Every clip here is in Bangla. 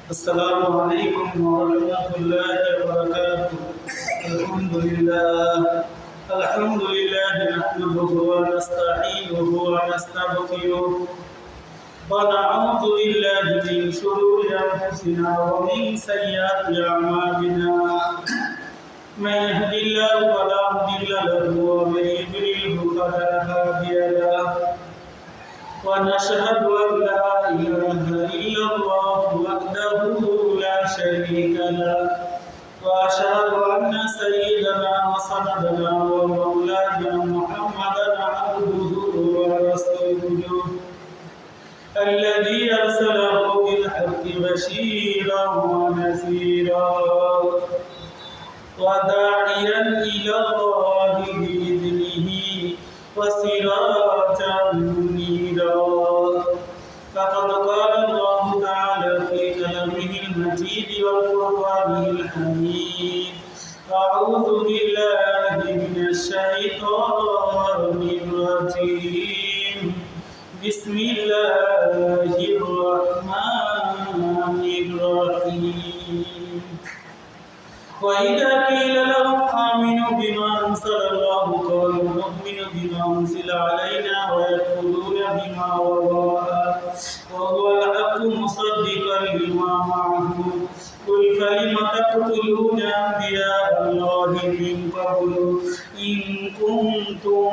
السلام عليكم ورحمة الله وبركاته. الحمد لله نحمده ونستعينه ونستغفره ونعوذ بالله من شرور أنفسنا ومن سيئات أعمالنا. من يهد الله فلا مضل له ومن يضلل فلا هادي له. ونشهد أن لا إله إلا الله وحده لا شريك له وأشهد أن سيدنا وسندنا ومولانا محمدا عبده ورسوله الذي أرسله بالحق بشيرا ونذيرا وداعيا إلى الله بإذنه وسراجا منيرا. فقد قال الله تعالى في كلامه المجيد والقرآن الحميد: أعوذ بالله من الشيطان الرجيم. بسم الله الرحمن الرحيم. وإذا قيل لهم آمنوا بما أنزل الله قالوا نؤمن بما أنزل علينا ويكفرون بما وراءه وهو الحق مصدقا لما معهم. قل فلم تقتلون أنبياء الله من قبل إن كنتم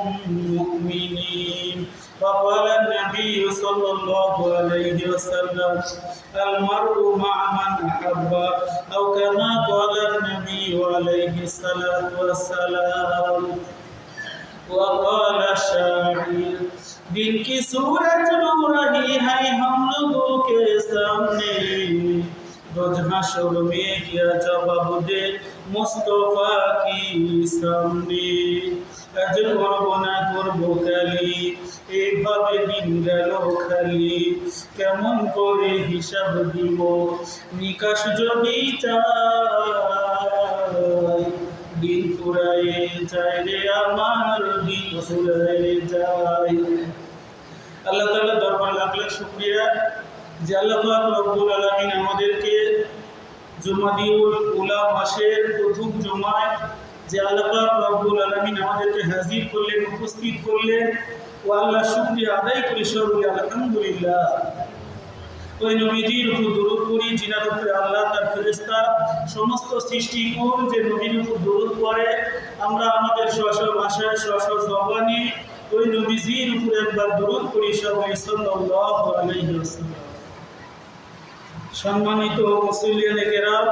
مؤمنين. فقال النبي صلى الله عليه وسلم: المرء مع من أحب، أو كما قال النبي عليه الصلاة والسلام. وقال الشاعر: दिल की सूरज रो रही है हम लोगों के सामने, रोज हशर में क्या जवाब दे मुस्तफा की सामने। আজ করবো না করবো কালি, এইভাবে দিন গেল খালি, কেমন করে হিসাব দিব নিকাশ যদি চাই। দিন ফুরায়ে যায় রে আমার, দিন ফুরায়ে যায়। আল্লাহ তাআলা দরবার লাখ লাখ শুকরিয়া যে আল্লাহ পাক রব্বুল আলামিন আমাদেরকে জুমাদিউল উলা মাসের প্রথম জুমায় যে আল্লাহ পাক রব্বুল আলামিন আমাদেরকে হাজির করলেন, উপস্থিত করলেন। ও আল্লাহ শুকরিয়া আদায় করি সকলে আলহামদুলিল্লাহ। ওই নবীজির উপর দরুদ পড়ি যিনার উপরে আল্লাহ তার ফেরেশতা সমস্ত সৃষ্টিকুল যে নবীর উপর দরুদ পড়ে, আমরা আমাদের স্ব স্ব ভাষায় স্ব স্ব জবানে ওই নবীজির উপর একবার দরুদ পড়ি সবাই সাল্লাল্লাহু আলাইহি ওয়াসাল্লাম। সম্মানিত মুসলিয়ানে কেরাম,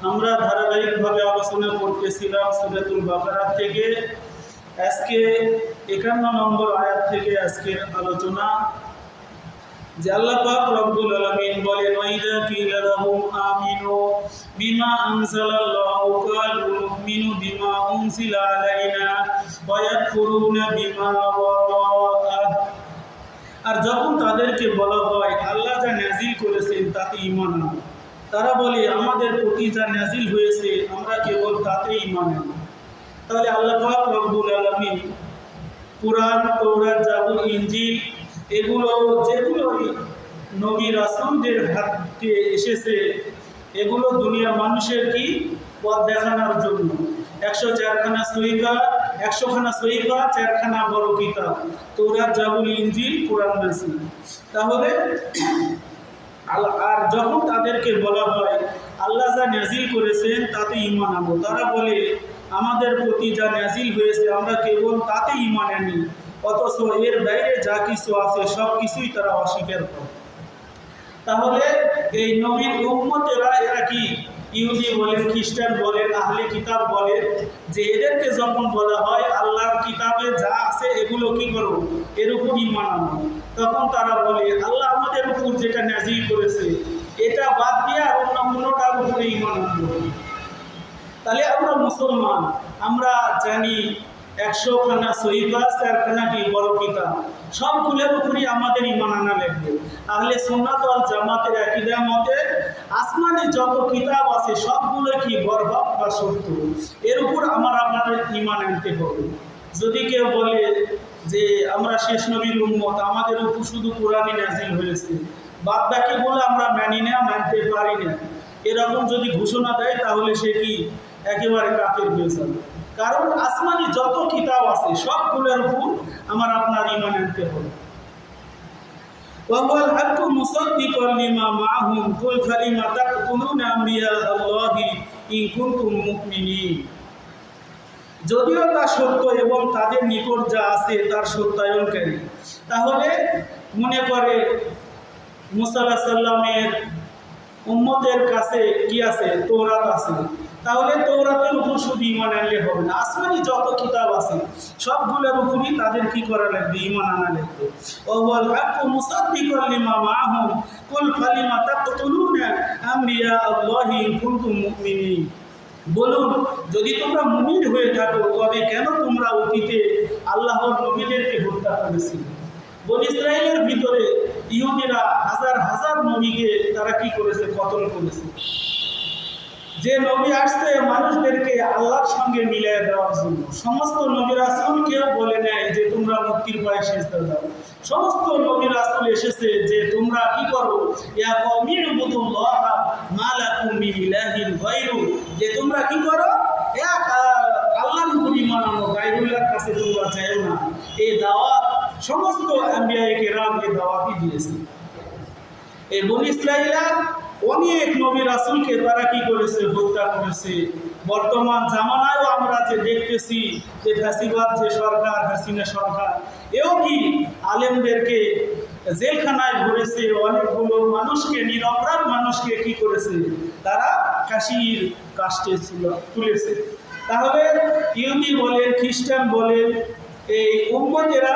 আমরা ধারাবাহিকভাবে আলোচনা করতেছিলাম সূরাতুল বাকারা থেকে। আজকে 51 নম্বর আয়াত থেকে আজকের আলোচনা। যে আল্লাহ পাক রব্বুল আলামিন বলেন: ওয়াইদা কিলা লাহুম আমিনু বিমা আনজালাল্লাহু ক্বালু নুমিনু বিমা উনজিলা আলাইনা ওয়া ইয়াকফুরুনা বিমা ওয়ারাআহ। আর যখন তাদেরকে বলা হয় আল্লাহ যা নাজিল করেছেন তাতে ঈমান আনো, তারা বলে আমাদের প্রতি যা নাজিল হয়েছে আমরা কেবল তাতে ঈমান আনি। তাহলে আল্লাহ পাক রব্বুল আলামিন কুরআন, তাওরাত, জাবুর, ইনজিল এগুলো যেগুলো নবী রাসূলদের হাতে এসেছে, এগুলো দুনিয়ার মানুষের কি পথ দেখানোর জন্য। 104খানা সহিফা, 100খানা সহিফা, 4খানা বড় কিতাব, তাওরাত, জাবুর, ইনজিল, কুরআন নাজিল। তাহলে আর যখন তাদেরকে বলা হয় আল্লাহ যা নাজিল করেছেন তাতে ঈমান আনো, তারা বলে আমাদের প্রতি যা নাজিল হয়েছে আমরা কেবল তাতে ঈমান আনি, অথচ এর বাইরে যা কিছু আছে সব কিছুই তারা অস্বীকার করে। তাহলে এই নবীর উম্মতেরা এরা কি ইহুদি বলেন, খ্রিস্টান বলেন, আহলে কিতাব বলেন, যে এদেরকে যখন বলা হয় আল্লাহর কিতাবে যা আছে এগুলো কি করো, এর উপর ঈমান আনো, তখন তারা বলে আল্লাহ আমাদের উপর যেটা নাজিল করেছে এটা বাদ দিয়ে আর অন্য কোনোটার উপরে ঈমান আনবো। তাহলে আমরা মুসলমান, আমরা জানি 100খানা সহিফা, 4খানা কি বড় কিতাব, সবগুলোর উপরই আমাদের ঈমান আনা লাগবে। আহলে সুন্নাত ওয়াল জামাতের আকীদা মতে আসমানে যত কিতাব আছে সবগুলো কি বরহক বা সত্য, এর উপর আমাদের ঈমান আনতে হবে। যদি কেউ বলে যে আমরা শেষ নবীর উম্মত, আমাদের উপর শুধু কোরআনই নাজিল হয়েছে, বাদ বাকিগুলো আমরা মানি না, মানতে পারি না, এরকম যদি ঘোষণা দেয় তাহলে সে কি একেবারে কাফের হয়ে যাবে। কারণ আসমানি যত কিতাব আছে সবগুলোর উপর আমার আপনার ঈমান আনতে হবে। وَهُوَ الْحَقُّ مُصَدِّقًا لِمَا مَعَهُمْ قُلْ فَلِمَ تَقْتُلُونَ أَنْبِيَاءَ اللَّهِ إِنْ كُنْتُمْ مُؤْمِنِينَ। যদিও তা সত্য এবং তাদের নিকট যা আছে তার সত্যায়নকারী, তাহলে মনে করে মুসা আলাইহিস সালামের উম্মতের কাছে কি আছে? তৌরাত আছে। তাহলে তৌরাতের উপর শুধু ঈমান আনলে হবে না, আসমানি যত কিতাব আছে সবগুলোর উপরই তাদের কি করা লাগবে? ঈমান আনা লাগবে। ওয়াল হাক্কু মুসাদ্দিকান লিমা মাআহুম কুল ফালিমা তাকতুলুনা আমবিয়া আল্লাহি ইন কুনতুম মুমিনিন। বলুন, যদি তোমরা মুমিন হয়ে থাকো তবে কেন তোমরা অতীতে আল্লাহর নবীদেরকে হত্যা করেছিলে? বনী ইসরাইলের ভিতরে ইহুদিরা হাজার হাজার নবীকে তারা কি করেছে? কতল করেছে। যে নবী আসছে মানুষদেরকে আল্লাহর সঙ্গে মিলিয়ে দেওয়ার জন্য, সমস্ত নবী রাসূল কেউ বলে নেয় যে তোমরা মুক্তির পায়ে সিজদা দাও। সমস্ত নবী রাসূল এসেছে যে তোমরা কি করো? ইয়া কওমি ইবুদুল্লাহ মা লাকুম মিন ইলাহিন গায়রু, যে তোমরা কি করো? এক আল্লাহর উপর ঈমান আনো, গায়রুল্লাহর কাছে তোমরা যাও না। এই দাওয়াত সমস্ত আম্বিয়ায়ে কেরাম এই দাওয়াতই দিয়েছে। এই বনী ইসরাইলরা অনেক নবী রাসূলকে তারা কি করেছে? হত্যা করেছে। বর্তমান জামানায়ও আমরা যে দেখতেছি যে ফ্যাসিবাদ যে সরকার, হাসিনা সরকার, এও কি আলেমদেরকে জেলখানায় ভরেছে, অনেকগুলো মানুষকে, নিরপরাধ মানুষকে কি করেছে? তারা ফাঁসির কাস্টে তুলেছে। তাহলে ইহুদি বলেন, খ্রিস্টান বলেন, এই উম্মতেরা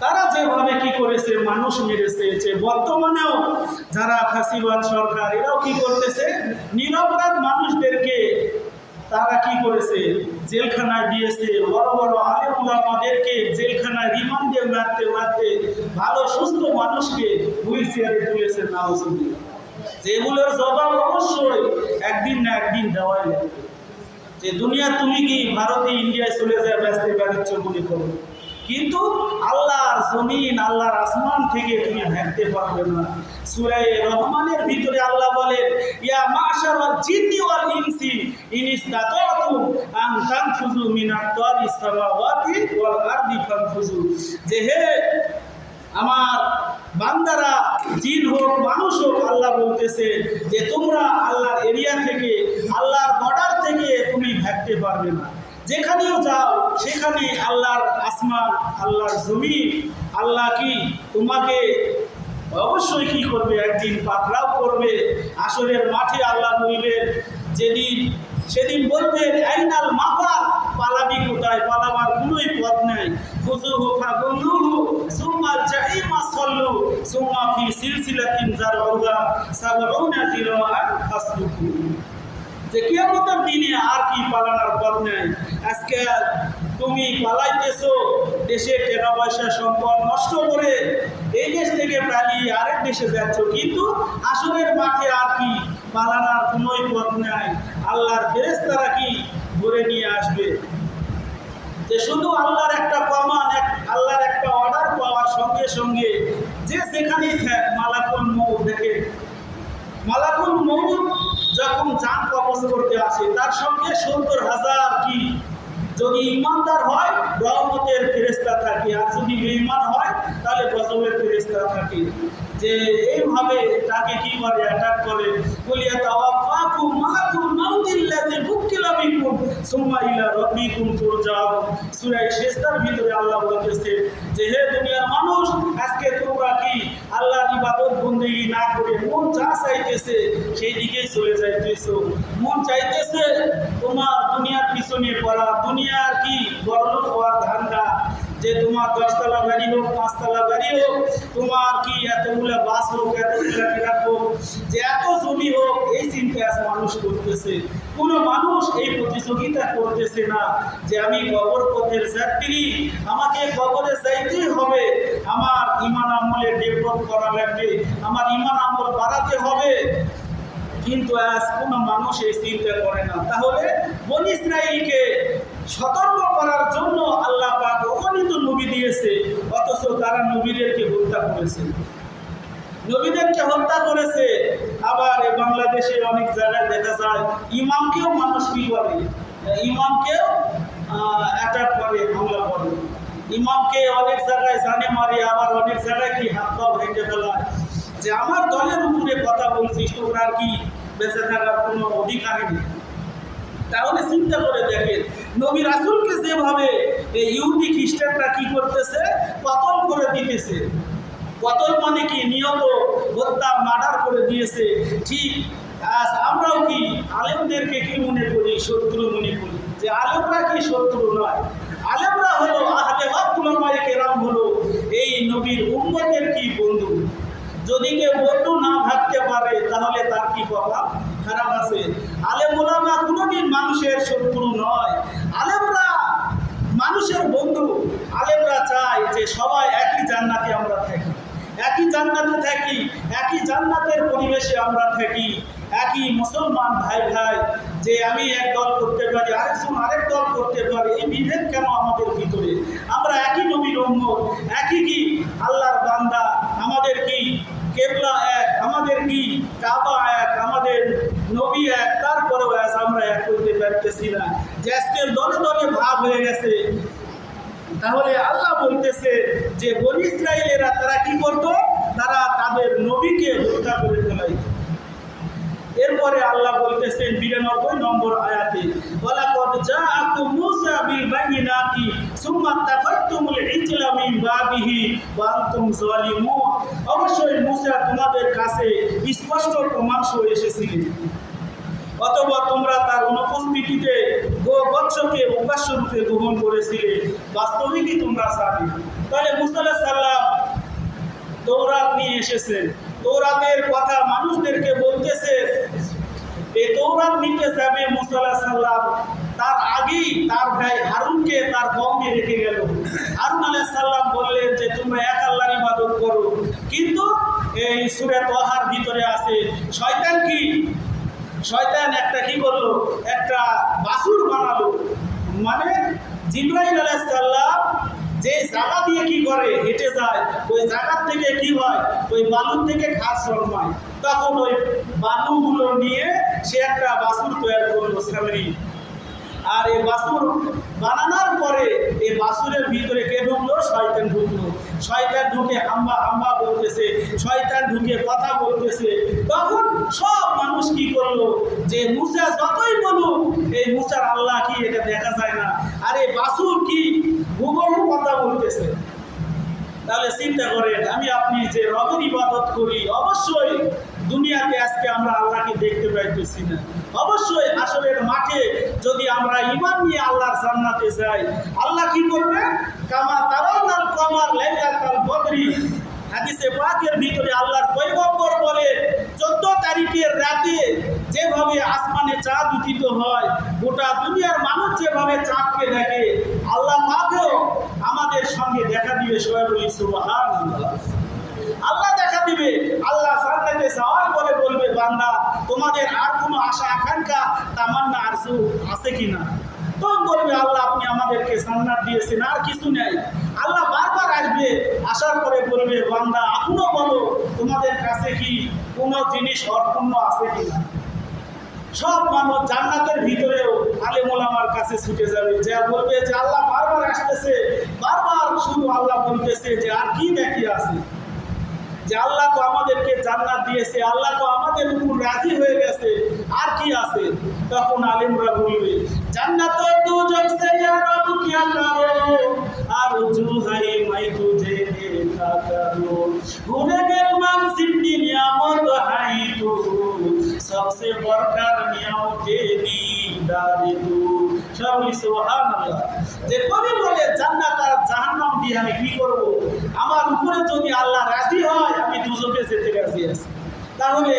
তারা যেভাবে কি করেছে? মানুষ মেরেছে। যে বর্তমানেও যারা ফাঁসিবাদ সরকার, এরাও কি করতেছে? নিরপরাধ মানুষদেরকে তারা কি করেছে? জেলখানায় দিয়েছে। বড় বড় আলেম ওলামাদেরকে জেলখানায় রিমান্ডে মারতে মারতে ভালো সুস্থ মানুষকে হুইল চেয়ারে তুলেছে। নাউজুবিল্লাহ। যেগুলোর জবাব অবশ্যই একদিন না একদিন দেওয়াই লাগবে। যে দুনিয়া তুমি কি ভারতে, ইন্ডিয়ায় চলে যায় ব্যস্ত বাড়ির মনে করো, কিন্তু আল্লাহর জমিন, আল্লাহর আসমান থেকে তুমি ভাঙতে পারবে না। সূরা রহমানের ভিতরে আল্লাহ বলেন, ইয়া মাশারাল জিন্নি ওয়াল ইনসি ইন ইসতাতাতুম আন তানফুযু মিন আকতারিস সামাওয়াতি ওয়াল আরদি ফানফুযু, যে হে আমার বান্দারা, জিন হোক মানুষ হোক, আল্লাহ বলতেছে যে তোমরা আল্লাহর এরিয়া থেকে, আল্লাহর বর্ডার থেকে তুমি ভাগতে পারবে না। যেখানেও যাও সেখানে আল্লাহর আসমান, আল্লাহর জমিন, আল্লাহ কি তোমাকে অবশ্যই কি করবে? একদিন পাকড়াও করবে। আসরের মাঠে আল্লাহ বলবেন যেদিন, সেদিন বলবেন আইনাল মাফার, পালাবি কোথায়? পালাবার কোনোই পথ নেই। খুযুহু ফাগুল্লুহু সুম্মা জাহিমা সাল্লু সুম্মা ফি সিলসিলাতিন যারউহা সাবউনা যিরাআন ফাসলুকু। যে কিয়ামতের দিনে আর কি পালানোর পথ নেই। আজকে তুমি পালাইতেছো দেশে টাকা পয়সা সম্পদ নষ্ট করে, এই দেশ থেকে পালিয়ে আরেক দেশে যাচ্ছ, কিন্তু আসরের মাঠে আর কি পালানোর কোনোই পথ নেই। আল্লাহর ফেরেশতারা কি ধরে নিয়ে আসবে। যে শুধু আল্লাহর একটা কমান, আল্লাহর একটা অর্ডার পাওয়ার সঙ্গে সঙ্গে যে সেখানেই থাক, মালাকুল মউত, দেখে মালাকুল মউত যখন জান কবজ করতে আসে তার সঙ্গে ৭০,০০০ কি যদি ইমানদার হয় রহমতের ফেরেশতা থাকে, আর যদি বেঈমান হয় তাহলে গজবের ফেরেশতা থাকে। যে এইভাবে তাকে কি করে? অ্যাটাক করে। বলিয়া তাওয়াফাকুম মালাকুল মাউতিল্লাযী বুক্কিলা বিকুম সুম্মা ইলা রাব্বিকুম তুরজাউন। সূরা সিজদার ভিতরে আল্লাহ বলতেছে যে হে দুনিয়ার মানুষ, আজকে তোমরা কি আল্লাহর ইবাদত বন্দেগী না করে মন যা চাইতেছে সেই দিকেই চলে যাইতেছো। মন চাইতেছে তোমার দুনিয়ার পিছনে পড়া, দুনিয়ার কি বড়লোক হওয়ার ধান্দা, যে তোমার 10তলা গাড়ি হোক, 5তলা গাড়ি হোক, তোমার কি এতগুলো বাস হোক, এতগুলো ট্রাক হোক, যে এত জমি হোক, এই চিন্তা মানুষ করতেছে। কোনো মানুষ এই প্রতিযোগিতা করতেছে না যে আমি কবর পথের যাত্রী, আমাকে কবরে যাইতেই হবে, আমার ঈমান আমলে ডেভেলপ করা লাগবে, আমার ঈমান আমল বাড়াতে হবে। কিন্তু আজ কোনো মানুষ এই চিন্তা করে না। তাহলে বনী ইসরাইলকে সতর্ক করার জন্য আল্লাহ পাক অগণিত নবী দিয়েছে, অথচ তারা নবীদেরকে হত্যা করেছে। নবীদেরকে হত্যা করেছে। আবার এই বাংলাদেশে অনেক জায়গায় দেখা যায় ইমামকেও মানুষ কি করে, ইমামকেও অ্যাটাক করে, হামলা করে, ইমামকে অনেক জায়গায় জানে মারে, আবার অনেক জায়গায় কি হাত পা ভেঙে ফেলায়। যে আমার দলের উপরে কথা বলছিস, তোর আর কি বেঁচে থাকার কোনো অধিকারই নেই। তাহলে চিন্তা করে দেখেন, নবী রাসূলকে যেভাবে এই ইহুদি খ্রিস্টানরা কি করতেছে, কতল করে দিতেছে। কতল মানে কি, নিয়ত হত্যা, মার্ডার করে দিয়েছে। ঠিক আজ আমরাও কি আলেমদেরকে কি মনে করি, শত্রু মনে করি। যে আলেমরা কি শত্রু নয়, আলেমরা হলো আহলে হক উলামায়ে কেরাম, হলো এই নবীর উম্মতের কি বন্ধু। যদি কেউ বন্ধু না ভাবতে পারে তাহলে তার কি কপাল খারাপ আছে। আলেম ওলামা কোনোদিন মানুষের শত্রু নয়, আলেমরা মানুষের বন্ধু। আলেমরা চায় যে সবাই একই জান্নাতে আমরা থাকি, একই জান্নাতে থাকি, একই জান্নাতের পরিবেশে আমরা থাকি, একই মুসলমান ভাই ভাই। যে আমি এক দল করতে পারি, আরেকজন আরেক দল করতে পারে, এই বিভেদ কেন আমাদের ভিতরে? আমরা একই নবীর উম্মত, একই কি আল্লাহর বান্দা, আমাদের কি কেবলা এক, আমাদের কি কাবা এক, আমাদের নবী এক, তারপরেও আমরা এক করতে পারতেছি না। যে আজকের দলে দলে ভাব হয়ে গেছে। তাহলে আল্লাহ বলতেছে যে বনী ইসরাইলেরা তারা কি করত, তারা তাদের নবীকে হত্যা করে ফেলাইত। এরপরে আল্লাহ বলতেছেন 92 নম্বর আয়াতে, ওয়ালাকাদ জাআকুম মূসা বিল বাইয়িনাতি সুম্মা তাখাত্তুমুল ইজলা মিন বাদিহি ওয়া আনতুম যালিমুন। অবশ্যই মূসা তোমাদের কাছে স্পষ্ট প্রমাণ সহ এসেছিলেন, অথবা তোমরা তার অনুপস্থিতিতে গোবৎসকে উপাস্য রূপে গ্রহণ করেছিলে, বাস্তবিকই তোমরা সাবি। তাহলে মূসা আলাইহিস সালাম তৌরাত নিয়ে এসেছেন, তৌরাতের কথা মানুষদেরকে বলতেছে। এই তৌরাত নিতে যাবে মূসা আলাইহিস সালাম, তার আগেই তার ভাই হারুনকে তার কওমে রেখে গেল। হারুন আলাইহিস সালাম বললেন যে তোমরা এক আল্লাহর ইবাদত করো, কিন্তু এই সূরা তাহার ভিতরে আছে শয়তান কি, শয়তান একটা কি করলো, একটা বাছুর বানালো। মানে জিবরাইল আলাইহিস সালাম যে জায়গা দিয়ে কি করে হেঁটে যায়, ওই জায়গা থেকে কি হয়, ওই বালু থেকে ঘাস জন্মায়। তখন ওই বালুগুলো নিয়ে সে একটা বাছুর তৈরি করলো, সামরি। আর এই বাছুর বানানোর পরে এই বাছুরের ভিতরে কে ঢুকলো, শয়তান ঢুকলো। শয়তান ঢুকে হাম্বা হাম্বা বলতেছে, শয়তান ঢুকে কথা বলতেছে। তখন সব মানুষ কি করলো, যে মূসা যতই বলুক এই মূসার আল্লাহ কি, এটা দেখা যায় না, আর এই বাছুর কি হুবহু কথা বলতেছে। তাহলে চিন্তা করেন, আমি আপনি যে রবের ইবাদত করি, অবশ্যই দুনিয়াতে আজকে আমরা আল্লাহকে দেখতে পাইতেছি না। অবশ্যই আসলের মাঠে যদি আমরা ঈমান নিয়ে আল্লাহর জান্নাতে যাই, আল্লাহ কি করবে, কামা তারাউনাল কমার লাইলাতাল বদরি। হাদিসে পাকের ভিতরে আল্লাহর পয়গম্বর বলে 14 তারিখের রাতে যেভাবে আসমানে চাঁদ উদিত হয়, গোটা দুনিয়ার মানুষ যেভাবে চাঁদকে দেখে, আল্লাহ পাকও আমাদের সঙ্গে দেখা দিবে। সবাই বলি সুবহানাল্লাহ। আল্লাহ দেখা দিবে। আল্লাহ জান্নাতে যাওয়ার পরে বলবে, বান্দা তোমাদের আর কোনো আশা আকাঙ্ক্ষা তামান্না আরজু আছে কিনা? তখন বলবে, আল্লাহ আপনি আমাদেরকে জান্নাত দিয়েছেন, আর কিছু নেই। আল্লাহ বারবার আসবে, আসার পরে বলবে, বান্দা এখনো বলো তোমাদের কাছে কি কোনো জিনিস অপূর্ণ আছে কিনা? সব মানুষ জান্নাতের ভিতরেও আলেম ওলামার কাছে ছুটে যাবে, যা বলবে যে আল্লাহ বারবার আসতেছে, বারবার শুধু আল্লাহ বলতেছে যে আর কি বাকি আছে, যে আল্লাহ তো আমাদেরকে জান্নাত দিয়েছে, আল্লাহ তো আমাদের উপর রাজি হয়ে গেছে, আর কি আছে? তখন আলেমরা বলবে, জান্নাত তো জবসে ইয়া রব কিয়া করো, আর জুহাই মাই তুঝে দেখা করো, ভুলে গেল মান সিদ্ধি নিয়ামত হাই তু, সবসে বরকার নিয়ামতে দিদারে তু। সবাই সুবহানাল্লাহ। যে কবি বলে, জান্নাত আর জাহান্নাম দিয়ে আমি কি করব? আমার উপরে যদি আল্লাহ রাজি হয়, আমি দুজকে যেতে রাজি আছি। তাহলে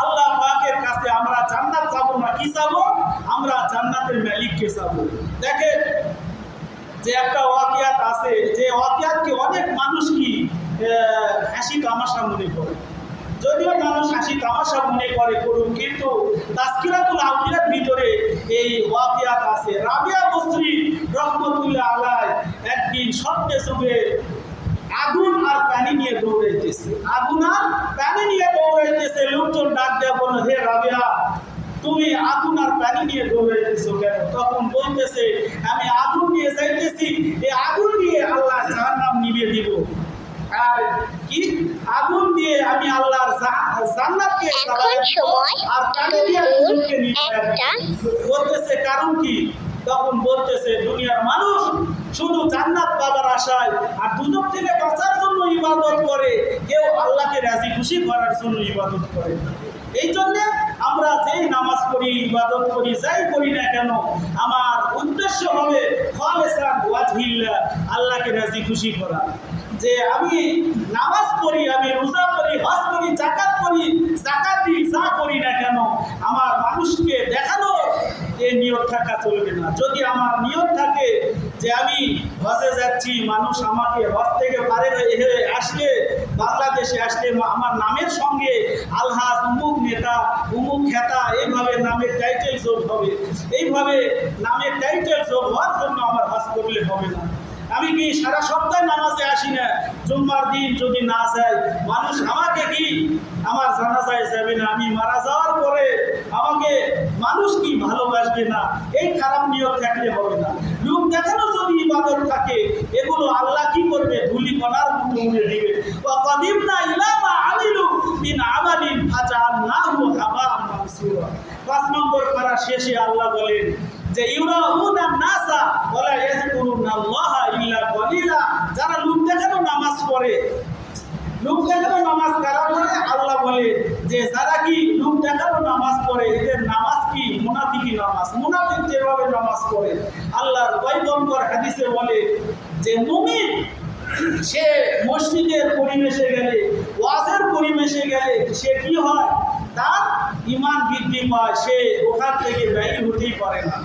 আল্লাহ পাকের কাছে আমরা জান্নাত চাবো না, কি চাবো? আমরা জান্নাতের মালিককে চাবো। দেখেন যে একটা ওয়াকিয়াত আছে, যে ওয়াকিয়াতকে অনেক মানুষ কি হাসি তামাশা মনে করে। যদিও মানুষ হাসি তামাশা মনে করে করুক, কিন্তু তাজকিরাতুল আউলিয়ার ভিতরে এই ওয়াকিয়াত আছে। রাবিয়া বসরি রহমতুল্লাহ আলাইহি একদিন স্বপ্নে চোখে আগুন আর পানি নিয়ে দৌড়াইতেছে, আগুন আর পানি নিয়ে দৌড়াইতেছে। লোকজন ডাক দেয়া বলল, হে রাবিয়া, তুমি আগুন আর পানি নিয়ে দৌড়াইতেছো কেন? তখন বলতেছে, আমি আগুন নিয়ে যাইতেছি, এই আগুন দিয়ে আল্লাহ জাহান্নাম নিভিয়ে দিব। আর কি আগুন দিয়ে আমি আল্লাহর জান্নাতকে আর পানি দিয়ে দুজনকে বলতেছে কারণ কি? তখন বলতেছে, দুনিয়ার মানুষ শুধু জান্নাত পাবার আশায় আর দুজক থেকে বাঁচার জন্য ইবাদত করে, কেউ আল্লাহকে রাজি খুশি করার জন্য ইবাদত করে। এই জন্য আমরা যেই নামাজ পড়ি, ইবাদত করি, যাই করি না কেন, আমার উদ্দেশ্য হবে খালিসান ওয়াজহিল্লাহ, আল্লাহকে রাজি খুশি করা। যে আমি নামাজ পড়ি, আমি রোজা করি, হজ করি, যাকাত করি, যাকাত দিই, যা করি না কেন, আমার মানুষকে দেখানো এই নিয়ত থাকা চলবে না। যদি আমার নিয়ত থাকে যে আমি হজে যাচ্ছি, মানুষ আমাকে হজ থেকে পারে হয়ে আসলে, বাংলাদেশে আসলে আমার নামের সঙ্গে আলহাজ উমুক নেতা, উমুক খেতা, এইভাবে নামের টাইটেল যোগ হবে। এইভাবে নামের টাইটেল যোগ হওয়ার জন্য আমার হজ করলে হবে না। আমি কি সারা সপ্তাহে নামাজে আসি না, জুম্মার দিন যদি না যাই, মানুষ আমাকে কি আমার জানাজায় যাবে না, আমি মারা যাওয়ার পরে আমাকে মানুষ কি ভালোবাসবে না, এই খারাপ নিয়ত থাকলে হবে না। লোক দেখানো যদি ইবাদত থাকে, এগুলো আল্লাহ কি করবে? ধুলি কণার মতো উড়ে দিবে। ওয়া কাদিমনা ইলা মা আমিলু মিন আমালিন ফাজআলনাহু হাবাআন মানসুরা। ৫ নম্বর পারা শেষে আল্লাহ বলেন যে ইউরাউনা নাসা ওয়ালা ইয়াযকুরুনাল্লাহা ইল্লা কালিলা। যারা লোক দেখানো নামাজ পড়ে, লোক দেখানো নামাজ কারা পড়ে? আল্লাহ বলে যে যারা কি লোক দেখানো নামাজ পড়ে, এদের নামাজ কি মুনাফিকি নামাজ। মুনাফিক যেভাবে নামাজ পড়ে, আল্লাহর পয়গম্বর হাদিসে বলে যে মুমিন সে মসজিদের পরিবেশে গেলে, ওয়াজের পরিবেশে গেলে সে কি হয়? তার ঈমান বৃদ্ধি পায়, সে ওখান থেকে বাইরে হতেই পারে না।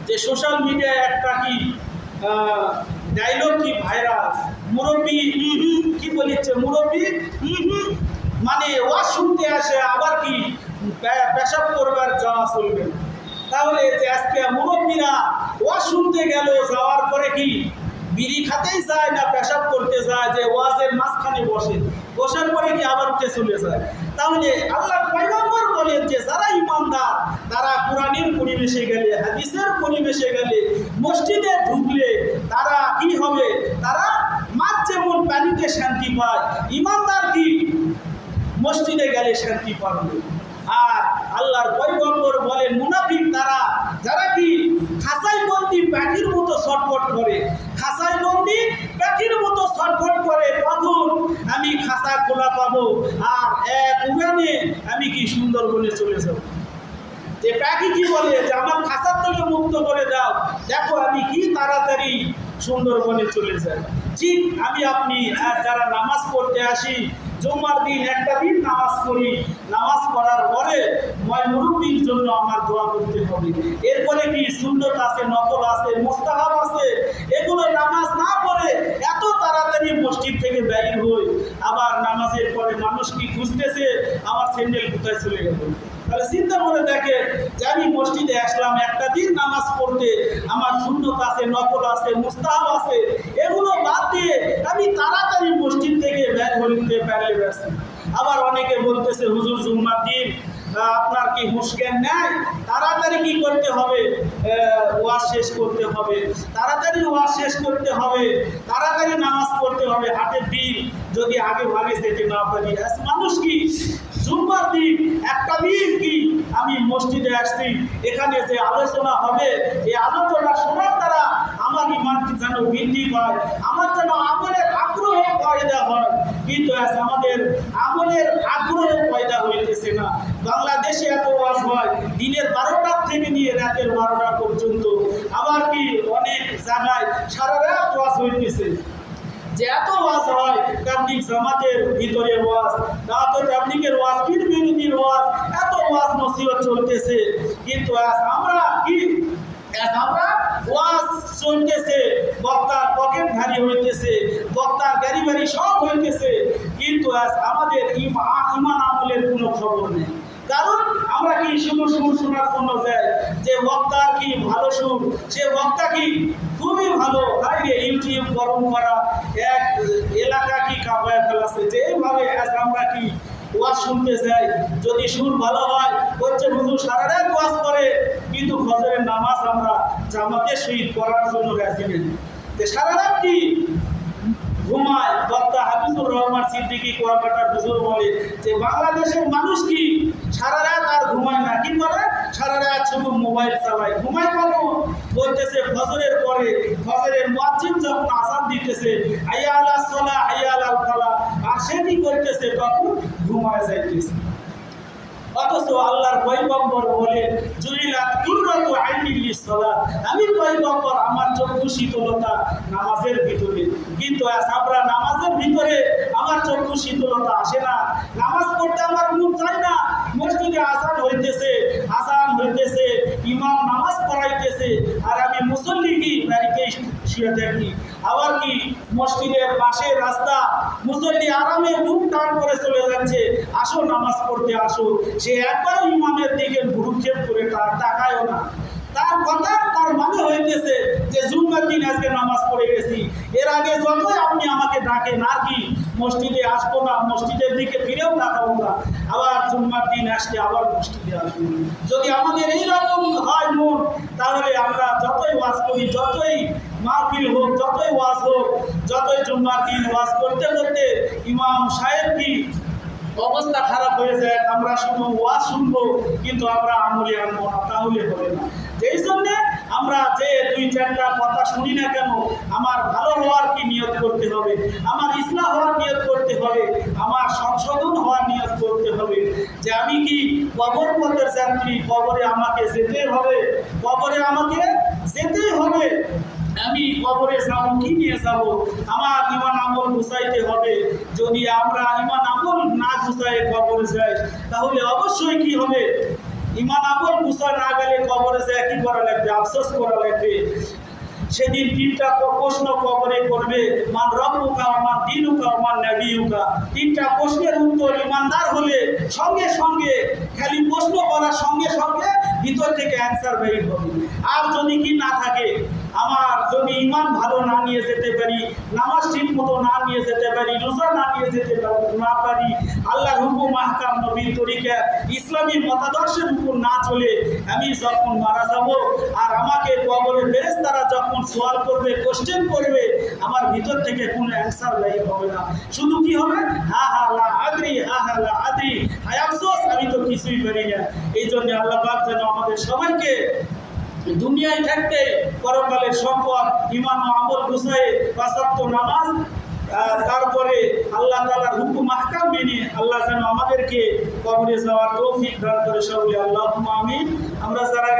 যে সোশ্যাল মিডিয়ায় একটা কি ডায়লগ কি ভাইরাল, মুরব্বী কি বলিচ্ছে, মুরব্বী মানে ওয়াজ শুনতে আসে, আবার কি পেশাব করবার যাওয়া চলবে না। তাহলে যে আজকে মুরব্বীরা ওয়াজ শুনতে গেল, যাওয়ার পরে কি বিড়ি খাতেই যায় না পেশাব করতে যায়, যে ওয়াজের মাঝখানে বসার পরে কি আবার উঠে চলে যায়। তাহলে আল্লাহর পয়গম্বর বলেন যে যারা ইমানদার, তারা কোরআনের পরিবেশে গেলে, হাদিসের পরিবেশে গেলে, মসজিদে ঢুকলে তারা কি হবে? তারা মাছ যেমন পানিতে শান্তি পায়, ইমানদার কি মসজিদে গেলে শান্তি পাবে। আর আল্লাহর পয়গম্বর বলেন মুনাফিক তারা, যারা কি খাঁচাই বন্দি পাখির মতো ছটফট করে, খাঁচাই বন্দি পাখির মতো ছটফট করে, তখন আমি খাঁচা খোলা পাবো আর এক উড়ানে আমি কি সুন্দরবনে চলে যাব। যে পাখি কি বলে যে আমার খাঁচার থেকে মুক্ত করে দাও, দেখো আমি কি তাড়াতাড়ি সুন্দরবনে চলে যাই। ঠিক আমি আপনি যারা নামাজ পড়তে আসি, জুম্মার দিন একটা দিন নামাজ পড়ি, নামাজ পড়ার পরে মুরব্বির জন্য আমার দোয়া করতে হবে। এরপরে কি সুন্নত আছে, নফল আছে, মুস্তাহাব আছে, এগুলো নামাজ না পড়ে এত তাড়াতাড়ি মসজিদ থেকে বের হই, আবার নামাজের পরে মানুষ কি খুঁজতেছে আমার স্যান্ডেল কোথায় চলে গেল। তাহলে চিন্তা করে দেখে যে আমি মসজিদে আসলাম একটা দিন নামাজ পড়তে, আমার সুন্নত আছে, নফল আছে, মুস্তাহাব আছে, এগুলো বাদ দিয়ে আমি তাড়াতাড়ি মসজিদ থেকে বের হইতে পারলে ব্যাস। আবার অনেকে বলতেছে হুজুর জুম্মার দিন আপনার কি হুঁশ জ্ঞান নেয়, তাড়াতাড়ি কি করতে হবে? ওয়াজ শেষ করতে হবে, তাড়াতাড়ি ওয়াজ শেষ করতে হবে, তাড়াতাড়ি নামাজ পড়তে হবে। হাটের দিন যদি আগে ভাগে যেতে না পারি, মানুষ কি জুম্মার দিন একটা দিন কি আমি মসজিদে আসছি, এখানে যে আলোচনা হবে, এই আলোচনা শোনার দ্বারা আমার ঈমান যেন বৃদ্ধি পায়, আমার যেন আমলের আগ্রহ পয়দা হয়। কিন্তু আমাদের আমলের আগ্রহ পয়দা হইতেছে না। বাংলাদেশে এত ওয়াজ হয় দিনের 12টার থেকে নিয়ে রাতের 12টা পর্যন্ত, আবার কি অনেক জায়গায় সারা রাত ওয়াজ হইতেছে। যে এত ওয়াজ হয়, তাবলীগ জামাতের ভিতরে ওয়াজ, তাবলীগের ওয়াজ, পীর বিরোধীর ওয়াজ, এত ওয়াজ নসিহত চলতেছে, কিন্তু আমরা কি আমরা ওয়াজ চলতেছে, বক্তার পকেট ভারী হইতেছে, বক্তার গাড়ি বাড়ি সব হইতেছে, কিন্তু আমাদের ইমান আমলের কোনো খবর নেই। কারণ আমরা কি শুধু সুর শোনার জন্য যাই, যে বক্তার কি ভালো সুর, সে বক্তা কি খুবই ভালো, হাইরে ইউটিউব গরম করা এক এলাকা কি কাঁপায় ফেলাছে, যে এইভাবে আমরা কি ওয়াজ শুনতে যাই, যদি সুর ভালো হয় হচ্ছে হুজুর সারা রাত ওয়াজ করে, কিন্তু ফজরের নামাজ আমরা জামাতের সহিত পড়ার জন্য রাজি নেই, সারা রাত কি ঘুমায়। বক্তা হাফিজুর রহমান সিদ্দিকী কুয়াকাটার হুজুর বলে যে বাংলাদেশের মানুষ কি সারা রাত আর ঘুমায় না, কি করে সারা রাত শুধু মোবাইল চালায়, ঘুমায় কখন বলতেছে ফজরের পরে, ফজরের মুয়াজ্জিন যখন আযান দিতেছে হাইয়া আলাস সালাহ হাইয়া আলাল ফালাহ, আর সে কি করতেছে তখন ঘুমায় যাইতেছে। অথচ আল্লাহর পয়গম্বর বলে জুইলাত কুররাতু আইনি লিস-সালাত, আমি পয়গম্বর আমার চক্ষু শীতলতা নামাজের ভিতরে, কিন্তু আমরা নামাজের ভিতরে আমার চক্ষু শীতলতা আসে না, নামাজ পড়তে আমার মন চায় না। মসজিদে আযান হইতেছে, ইমাম নামাজ পড়াইতেছে, আর আমি মুসল্লি কি বাড়িতে শুয়ে থাকি। আবার কি মসজিদের পাশে রাস্তা, মুসল্লি আরামে মুখ টান করে চলে যাচ্ছে, আসো নামাজ পড়তে আসো, সে একবার ইমামের দিকে ভ্রুক্ষেপ করে তাকায়ও না। তার কথা, তার মানে হইতেছে যে জুম্মার দিন আজকে নামাজ পড়ে গেছি, এর আগে যতই আপনি আমাকে ডাকেন আর কি মসজিদে আসবো না, মসজিদের দিকে ফিরেও তাকাবো না, আবার জুম্মার দিন আসলে আবার মসজিদে আসবো। যদি আমাদের এইরকম হয় মন, তাহলে আমরা যতই ওয়াজ করি, যতই মাহফিল হোক, যতই ওয়াজ হোক, যতই জুম্মার দিন ওয়াজ করতে করতে ইমাম সাহেব কি অবস্থা খারাপ হয়ে যায়, আমরা শুধু ওয়াজ শুনবো কিন্তু আমরা আমলে আনবো না, তাহলে হবে না। যেই জন্য আমরা যে দুই চারটা কথা শুনি না কেন, আমার ভালো হওয়ার কি নিয়ত করতে হবে, আমার ইসলাম হওয়ার নিয়ত করতে হবে, আমার সংশোধন হওয়ার নিয়ত করতে হবে, যে আমি কি কবর পথের যাত্রী, কবরে আমাকে যেতে হবে, কবরে আমাকে যেতেই হবে। আমি কবরে যাবো কি নিয়ে যাব, আমার ইমান আমল গুছাইতে হবে। যদি আমরা ইমান আমল না গুছাই কবরে যাই, তাহলে অবশ্যই কি হবে, ইমান আমল গুছা না গেলে কবরে যায় কি করা লাগবে, আফসোস করা লাগবে। সেদিন তিনটা প্রশ্ন কবরে করবে, মান রব্বুকা মান দীনুকা মান নবিয়ুকা। তিনটা প্রশ্নের উত্তর ইমানদার হলে সঙ্গে সঙ্গে, খালি প্রশ্ন করার সঙ্গে সঙ্গে ভিতর থেকে অ্যান্সার বের হবে। আর যদি কি না থাকে, আমার যদি ইমান ভালো না নিয়ে যেতে পারি, নামাজ ঠিক মতো না নিয়ে যেতে পারি, রোজা না নিয়ে যেতে না পারি, আল্লাহর হুকুম আহকাম নবীর তরিকা ইসলামী মতাদর্শের উপর না চলে আমি যখন মারা যাব, আর আমাকে কবরে ফেরেশতারা যখন সওয়াল করবে, কোশ্চেন করবে, আমার ভিতর থেকে কোনো অ্যান্সার বের হবে না। শুধু কি হবে, হা হা লা আদরি, হা হা লা আদরি, হায় আফসোস আমি তো কিছুই পারি না। এই জন্য আল্লাহ পাক যেন আমাদের সবাইকে দুনিয়ায় থাকতে পরকালের সম্পদ, ইমান ও আমল গুছায়ে, পাঁচ ওয়াক্ত নামাজ, তারপরে আল্লাহ তাআলার হুকুম আহকাম মেনে আল্লাহ যেন আমাদেরকে কবরে যাওয়ার তৌফিক দান করে, সকলে আল্লাহুম্মা আমিন। আমরা যারা